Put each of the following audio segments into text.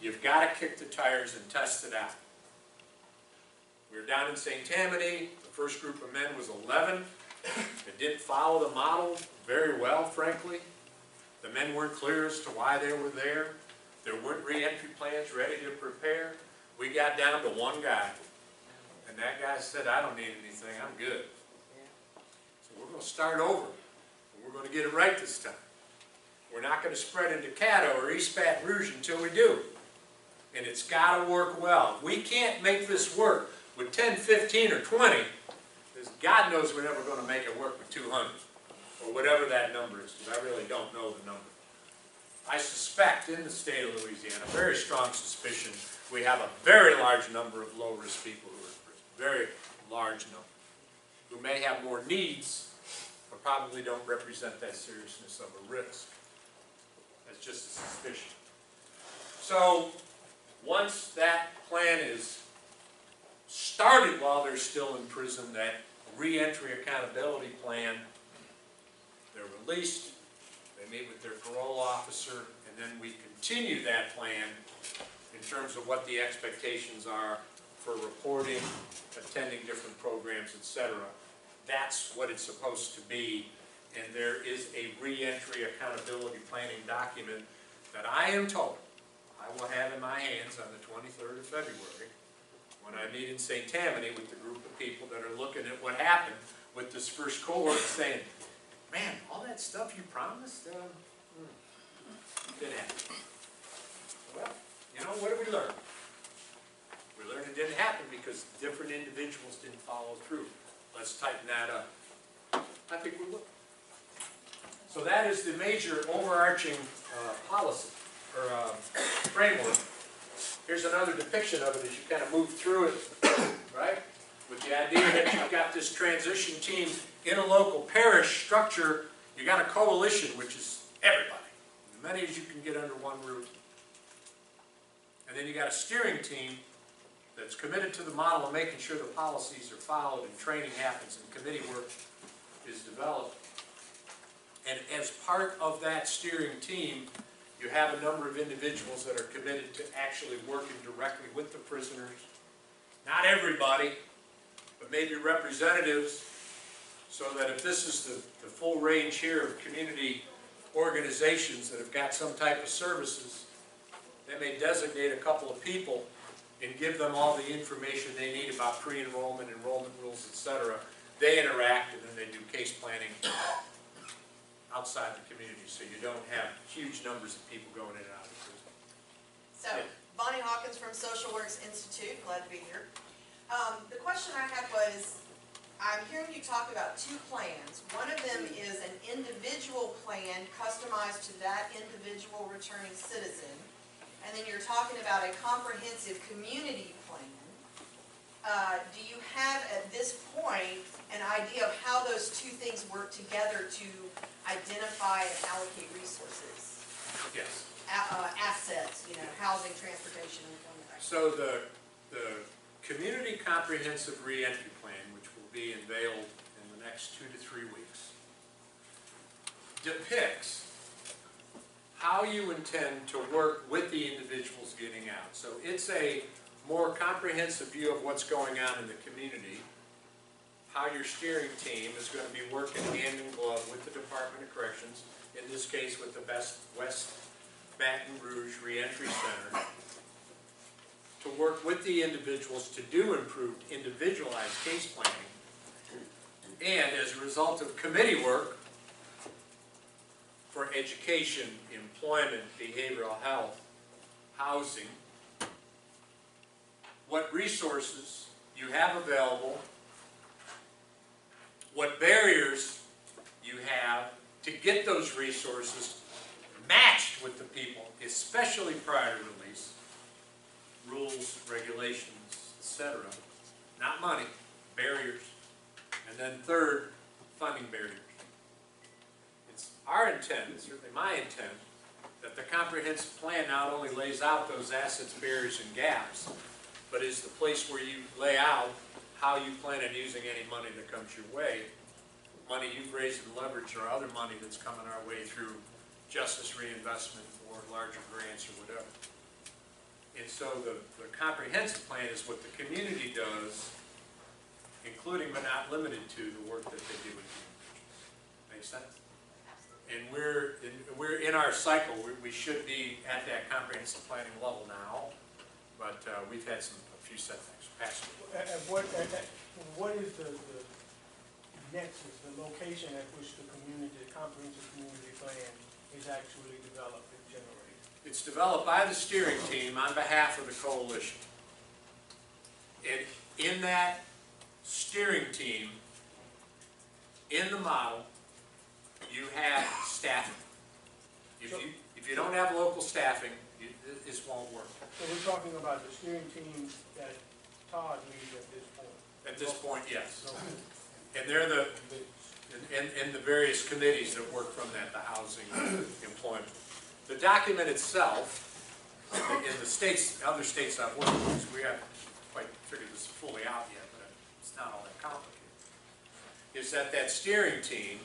You've got to kick the tires and test it out. We were down in St. Tammany. The first group of men was 11. It didn't follow the model very well, frankly. The men weren't clear as to why they were there. There weren't re-entry plans ready to prepare. We got down to one guy. And that guy said, I don't need anything, I'm good. So we're going to start over. And we're going to get it right this time. We're not going to spread into Caddo or East Baton Rouge until we do. And it's got to work well. We can't make this work with 10, 15, or 20, because God knows we're never going to make it work with 200, or whatever that number is, because I really don't know the number. I suspect in the state of Louisiana, very strong suspicion, we have a very large number of low-risk people who are in prison. Very large number. Who may have more needs, but probably don't represent that seriousness of a risk. That's just a suspicion. So, once that plan is started while they're still in prison, that re-entry accountability plan, they're released, they meet with their parole officer, and then we continue that plan in terms of what the expectations are for reporting, attending different programs, etc. That's what it's supposed to be, and there is a re-entry accountability planning document that I am told I will have in my hands on the 23rd of February when I meet in St. Tammany with the group of people that are looking at what happened with this first cohort and saying, man, all that stuff you promised didn't happen. Well, you know, what did we learn? We learned it didn't happen because different individuals didn't follow through. Let's tighten that up. I think we will. So that is the major overarching policy, or framework. Here's another depiction of it as you kind of move through it, right? With the idea that you've got this transition team in a local parish structure, you got a coalition, which is everybody, as many as you can get under one roof. And then you got a steering team that's committed to the model of making sure the policies are followed and training happens and committee work is developed. And as part of that steering team, you have a number of individuals that are committed to actually working directly with the prisoners. Not everybody, but maybe representatives, so that if this is the full range here of community organizations that have got some type of services, they may designate a couple of people and give them all the information they need about pre-enrollment, enrollment rules, etc. They interact, and then they do case planning outside the community, so you don't have huge numbers of people going in and out of prison. So, Bonnie Hawkins from Social Works Institute, glad to be here. The question I had was, I'm hearing you talk about two plans. One of them is an individual plan customized to that individual returning citizen, and then you're talking about a comprehensive community plan. Do you have at this point an idea of how those two things work together to identify and allocate resources? Yes. Assets, you know, housing, transportation, and so the Community Comprehensive Reentry Plan, which will be unveiled in the next 2 to 3 weeks, depicts how you intend to work with the individuals getting out. So it's a more comprehensive view of what's going on in the community, how your steering team is going to be working hand in glove with the Department of Corrections, in this case with the West Baton Rouge Reentry Center, to work with the individuals to do improved individualized case planning, and as a result of committee work for education, employment, behavioral health, housing, what resources you have available, what barriers you have to get those resources matched with the people, especially prior to release, rules, regulations, etc. Not money, barriers. And then third, funding barriers. It's our intent, it's certainly my intent, that the comprehensive plan not only lays out those assets, barriers, and gaps, but is the place where you lay out how you plan on using any money that comes your way. Money you've raised and leveraged, or other money that's coming our way through justice reinvestment or larger grants or whatever. so the comprehensive plan is what the community does, including but not limited to the work that they do with the individuals. Make sense? And we're in our cycle. We should be at that comprehensive planning level now, but we've had a few setbacks. And what is the nexus, the location at which the comprehensive community plan is actually developed and generated? It's developed by the steering team on behalf of the coalition. And in that steering team, in the model, you have staffing. If you don't have local staffing, this won't work. So we're talking about the steering team that Todd leads at this point? At this point, yes. So, And they're and the various committees that work from that, the housing, employment. The document itself, in the states, other states I've worked with, we haven't quite figured this fully out yet, but it's not all that complicated, is that steering team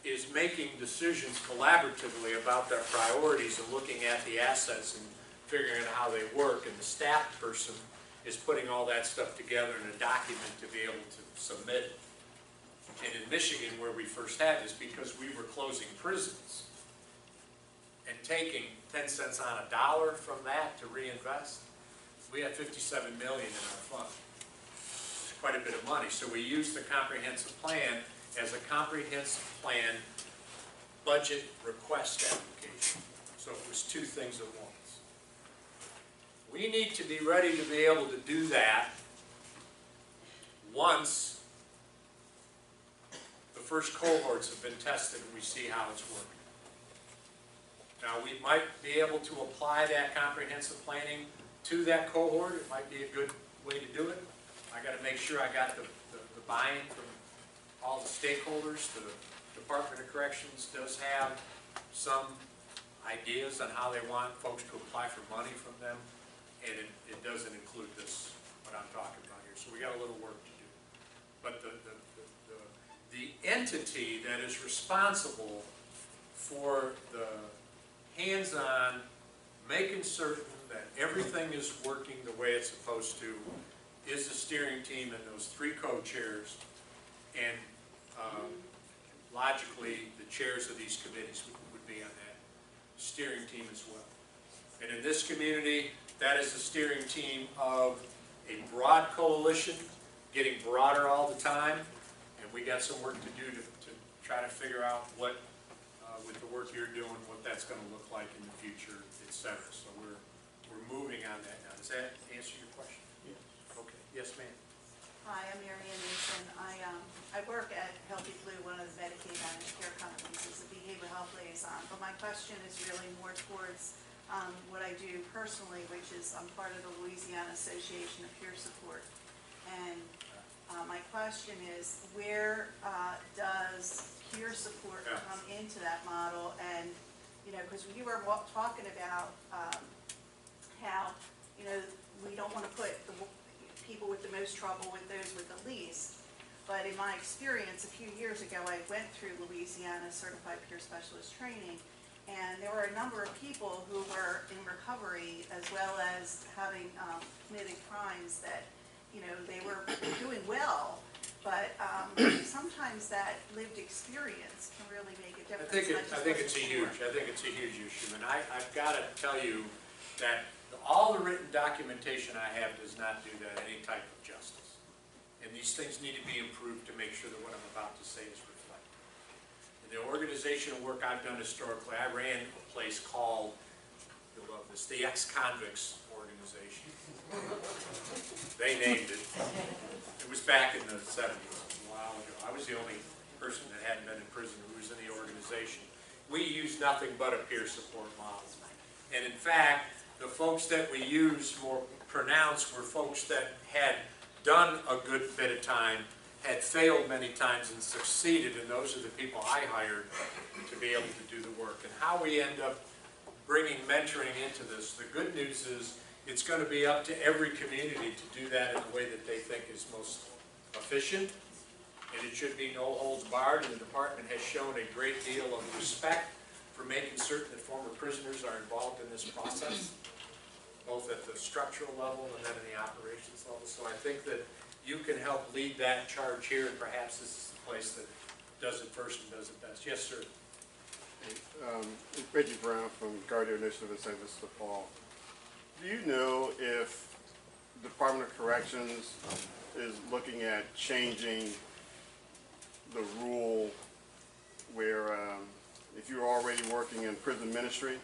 is making decisions collaboratively about their priorities and looking at the assets and figuring out how they work, and the staff person is putting all that stuff together in a document to be able to submit it. And in Michigan, where we first had this, because we were closing prisons and taking 10 cents on a dollar from that to reinvest, we had $57 million in our fund. It's quite a bit of money. So we used the comprehensive plan as a comprehensive plan budget request application. So it was two things at once. We need to be ready to be able to do that once the first cohorts have been tested and we see how it's working. Now, we might be able to apply that comprehensive planning to that cohort. It might be a good way to do it. I got to make sure I got the buy-in from all the stakeholders. The Department of Corrections does have some ideas on how they want folks to apply for money from them, and it doesn't include this, what I'm talking about here. So we got a little work to do. But the entity that is responsible for the hands-on, making certain that everything is working the way it's supposed to, is the steering team and those three co-chairs, and logically the chairs of these committees would be on that steering team as well. And in this community, that is the steering team of a broad coalition, getting broader all the time, and we got some work to do to try to figure out what, with the work you're doing, what that's going to look like in the future, etc. So we're moving on that now. Does that answer your question? yes. Okay. Yes, ma'am. Hi, I'm Mary Ann Mason. I work at Healthy Flu, one of the Medicaid managed care companies, as a behavioral health liaison. But my question is really more towards what I do personally, which is I'm part of the Louisiana Association of Peer Support. And my question is, where does peer support come into that model? And, you know, because you were talking about how, you know, we don't want to put the people with the most trouble with those with the least. But in my experience, a few years ago, I went through Louisiana Certified Peer Specialist training, and there were a number of people who were in recovery as well as having committed crimes that, you know, they were doing well, but sometimes that lived experience can really make a difference. I think it's a huge issue, and I've got to tell you that all the written documentation I have does not do that any type of justice. And these things need to be improved to make sure that what I'm about to say is reflected. In the organizational work I've done historically, I ran a place called, you'll love this, the Ex-Convicts Organization. They named it. It was back in the 70s, a while ago. I was the only person that hadn't been in prison who was in the organization. We used nothing but a peer support model. And in fact, the folks that we used more pronounced were folks that had done a good bit of time, had failed many times and succeeded, and those are the people I hired to be able to do the work. And how we end up bringing mentoring into this, the good news is it's going to be up to every community to do that in the way that they think is most efficient, and it should be no holds barred, and the department has shown a great deal of respect for making certain that former prisoners are involved in this process. both at the structural level and then in the operations level. So I think that you can help lead that charge here, and perhaps this is the place that does it first and does it best. Yes, sir. Reggie Brown from Guardian Initiative in St. Louis, Paul. Do you know if Department of Corrections is looking at changing the rule where if you're already working in prison ministry,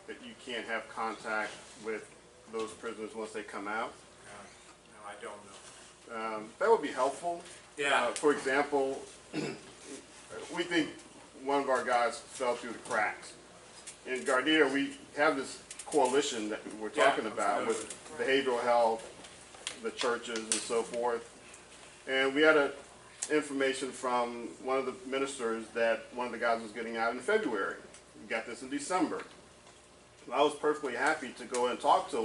that you can't have contact with those prisoners once they come out? No, I don't know. That would be helpful. Yeah. For example, we think one of our guys fell through the cracks. In Gardena, we have this coalition that we're talking about with behavioral health, the churches and so forth. And we had information from one of the ministers that one of the guys was getting out in February. We got this in December. I was perfectly happy to go and talk to him.